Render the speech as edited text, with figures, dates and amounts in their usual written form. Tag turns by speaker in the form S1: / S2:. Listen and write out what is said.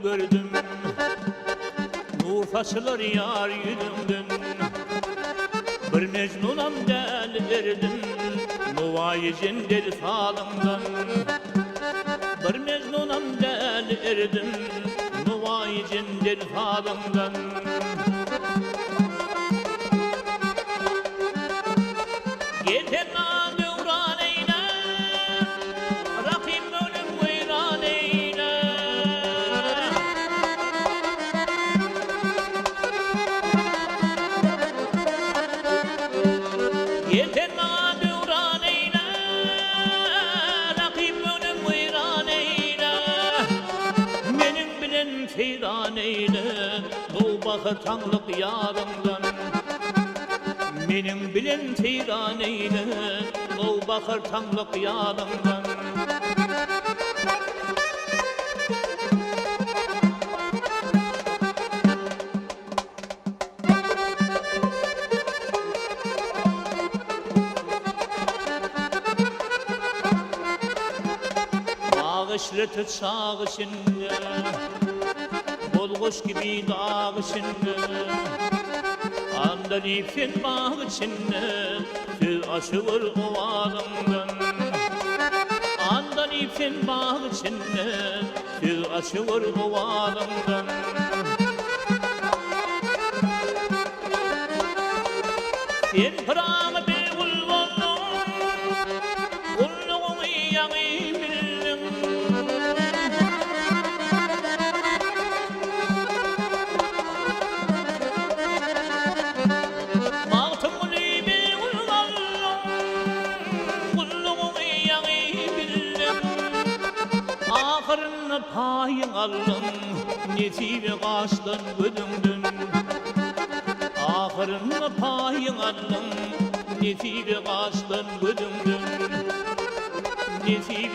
S1: gördüm. Nur saçılır yar yüzünden. Bir mecnunam derdim, muvayicin del salımdan. Bir mecnunam derdim, muvayicin del salımdan. Yetenna devran eyle, Rakim ölüm veyran eyle. Yetenna devran eyle, Rakim ölüm veyran eyle. Benim bilen seyran eyle, bu bakıtanlık yarımdan. Benim bilen seyran eyle, o bakır tanlık yanımdan. Bağışlı tut sağ içinde, bolgoş gibi dağ içinde. Andan ipin bağ içinde, söz açılır ovalımdan. Andan ipin bağ içinde, söz açılır ovalımdan. Sen pırağımı bir kulluğun, kulluğunu yanı bildin. Ahırını payın aldım, nesibe kaçtın güdümdün. Ahırını payın aldım, nesibe kaçtın güdümdün. Nesibe